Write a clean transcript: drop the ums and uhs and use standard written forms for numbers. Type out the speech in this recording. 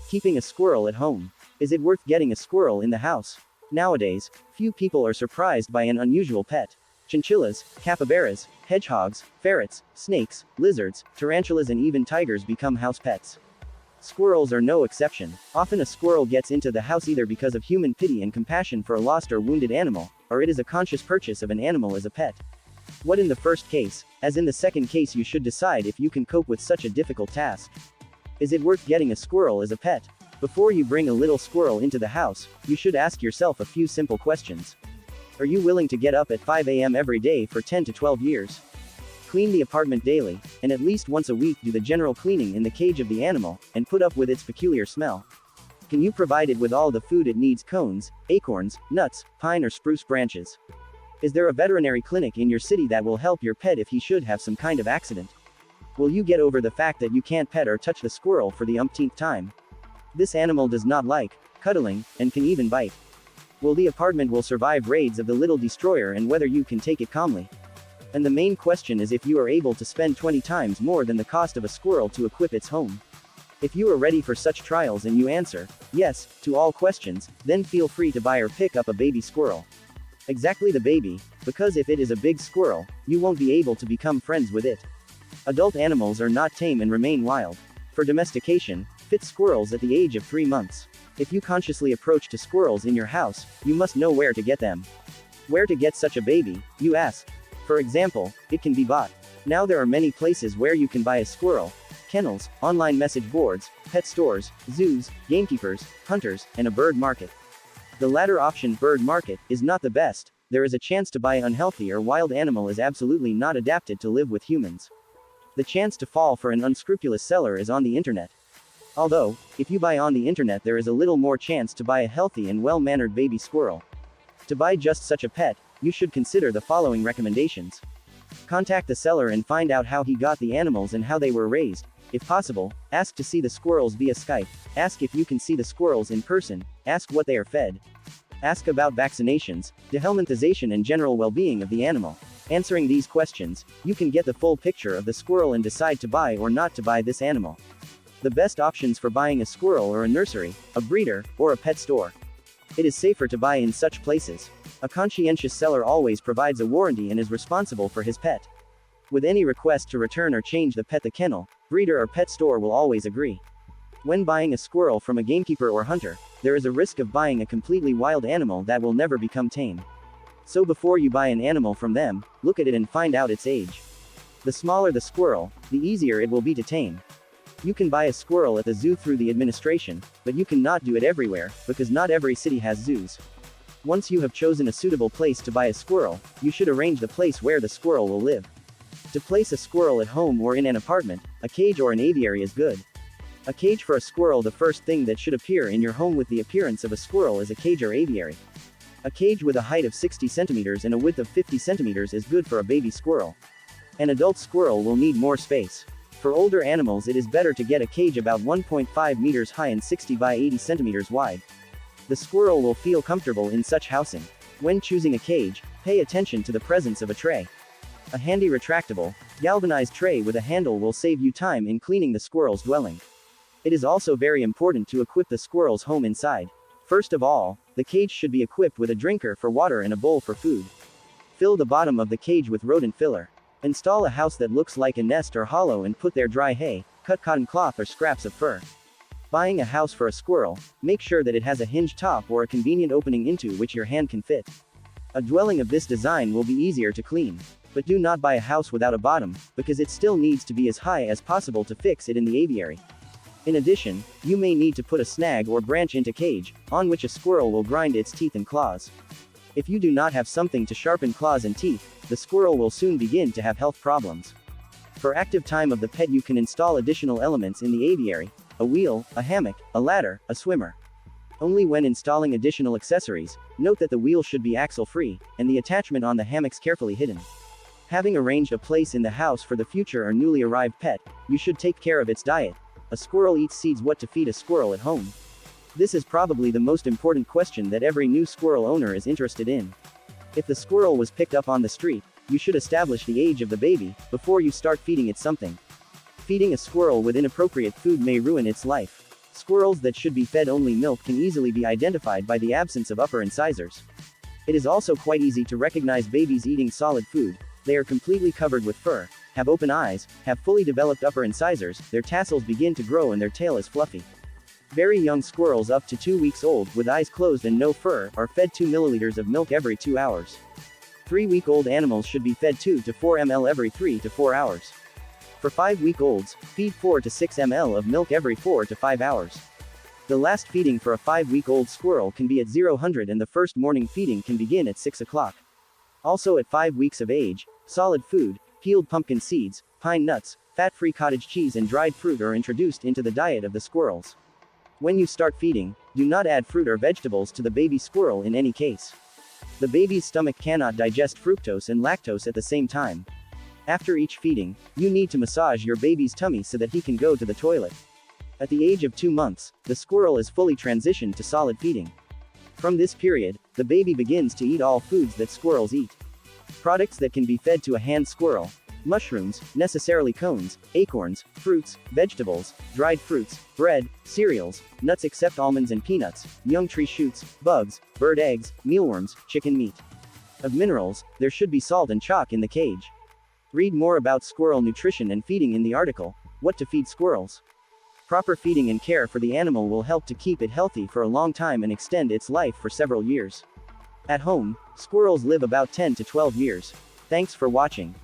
Keeping a squirrel at home. Is it worth getting a squirrel in the house? Nowadays, few people are surprised by an unusual pet. Chinchillas, capybaras, hedgehogs, ferrets, snakes, lizards, tarantulas, and even tigers become house pets. Squirrels are no exception. Often a squirrel gets into the house either because of human pity and compassion for a lost or wounded animal, or it is a conscious purchase of an animal as a pet. What in the first case, as in the second case, you should decide if you can cope with such a difficult task. Is it worth getting a squirrel as a pet? Before you bring a little squirrel into the house, you should ask yourself a few simple questions. Are you willing to get up at 5 a.m. every day for 10 to 12 years? Clean the apartment daily, and at least once a week do the general cleaning in the cage of the animal, and put up with its peculiar smell. Can you provide it with all the food it needs: cones, acorns, nuts, pine or spruce branches? Is there a veterinary clinic in your city that will help your pet if he should have some kind of accident? Will you get over the fact that you can't pet or touch the squirrel for the umpteenth time? This animal does not like cuddling, and can even bite. Will the apartment will survive raids of the little destroyer, and whether you can take it calmly? And the main question is if you are able to spend 20 times more than the cost of a squirrel to equip its home. If you are ready for such trials and you answer yes to all questions, then feel free to buy or pick up a baby squirrel. Exactly, the baby, because if it is a big squirrel, you won't be able to become friends with it. Adult animals are not tame and remain wild. For domestication, fit squirrels at the age of 3 months. If you consciously approach to squirrels in your house, you must know where to get them. Where to get such a baby, you ask? For example, it can be bought. Now there are many places where you can buy a squirrel: kennels, online message boards, pet stores, zoos, gamekeepers, hunters, and a bird market. The latter option, bird market, is not the best. There is a chance to buy an unhealthy or wild animal is absolutely not adapted to live with humans. The chance to fall for an unscrupulous seller is on the internet. Although, if you buy on the internet, there is a little more chance to buy a healthy and well-mannered baby squirrel. To buy just such a pet, you should consider the following recommendations. Contact the seller and find out how he got the animals and how they were raised. If possible, ask to see the squirrels via Skype. Ask if you can see the squirrels in person. Ask what they are fed. Ask about vaccinations, dehelminthization, and general well-being of the animal. Answering these questions, you can get the full picture of the squirrel and decide to buy or not to buy this animal. The best options for buying a squirrel are a nursery, a breeder, or a pet store. It is safer to buy in such places. A conscientious seller always provides a warranty and is responsible for his pet. With any request to return or change the pet, the kennel, breeder, or pet store will always agree. When buying a squirrel from a gamekeeper or hunter, there is a risk of buying a completely wild animal that will never become tame. So before you buy an animal from them, look at it and find out its age. The smaller the squirrel, the easier it will be to tame. You can buy a squirrel at the zoo through the administration, but you cannot do it everywhere, because not every city has zoos. Once you have chosen a suitable place to buy a squirrel, you should arrange the place where the squirrel will live. To place a squirrel at home or in an apartment, a cage or an aviary is good. A cage for a squirrel. The first thing that should appear in your home with the appearance of a squirrel is a cage or aviary. A cage with a height of 60 centimeters and a width of 50 centimeters is good for a baby squirrel. An adult squirrel will need more space. For older animals, it is better to get a cage about 1.5 meters high and 60 by 80 centimeters wide. The squirrel will feel comfortable in such housing. When choosing a cage, pay attention to the presence of a tray. A handy retractable, galvanized tray with a handle will save you time in cleaning the squirrel's dwelling. It is also very important to equip the squirrel's home inside. First of all, the cage should be equipped with a drinker for water and a bowl for food. Fill the bottom of the cage with rodent filler. Install a house that looks like a nest or hollow and put there dry hay, cut cotton cloth, or scraps of fur. Buying a house for a squirrel, make sure that it has a hinged top or a convenient opening into which your hand can fit. A dwelling of this design will be easier to clean. But do not buy a house without a bottom, because it still needs to be as high as possible to fix it in the aviary. In addition, you may need to put a snag or branch into cage, on which a squirrel will grind its teeth and claws. If you do not have something to sharpen claws and teeth, the squirrel will soon begin to have health problems. For active time of the pet, you can install additional elements in the aviary: a wheel, a hammock, a ladder, a swimmer. Only when installing additional accessories, note that the wheel should be axle-free, and the attachment on the hammocks carefully hidden. Having arranged a place in the house for the future or newly arrived pet, you should take care of its diet. A squirrel eats seeds. What to feed a squirrel at home? This is probably the most important question that every new squirrel owner is interested in. If the squirrel was picked up on the street, you should establish the age of the baby before you start feeding it something. Feeding a squirrel with inappropriate food may ruin its life. Squirrels that should be fed only milk can easily be identified by the absence of upper incisors. It is also quite easy to recognize babies eating solid food. They are completely covered with fur, have open eyes, have fully developed upper incisors, their tassels begin to grow and their tail is fluffy. Very young squirrels up to 2 weeks old with eyes closed and no fur are fed 2 milliliters of milk every 2 hours. 3-week-old animals should be fed 2 to 4 ml every 3 to 4 hours. For 5-week-olds, feed 4 to 6 ml of milk every 4 to 5 hours. The last feeding for a 5-week-old squirrel can be at 0:00 and the first morning feeding can begin at 6 o'clock. Also at 5 weeks of age, solid food, peeled pumpkin seeds, pine nuts, fat-free cottage cheese and dried fruit are introduced into the diet of the squirrels. When you start feeding, do not add fruit or vegetables to the baby squirrel in any case. The baby's stomach cannot digest fructose and lactose at the same time. After each feeding, you need to massage your baby's tummy so that he can go to the toilet. At the age of 2 months, the squirrel is fully transitioned to solid feeding. From this period, the baby begins to eat all foods that squirrels eat. Products that can be fed to a hand squirrel: mushrooms, necessarily cones, acorns, fruits, vegetables, dried fruits, bread, cereals, nuts except almonds and peanuts, young tree shoots, bugs, bird eggs, mealworms, chicken meat. Of minerals, there should be salt and chalk in the cage. Read more about squirrel nutrition and feeding in the article, What to Feed Squirrels. Proper feeding and care for the animal will help to keep it healthy for a long time and extend its life for several years. At home, squirrels live about 10 to 12 years. Thanks for watching.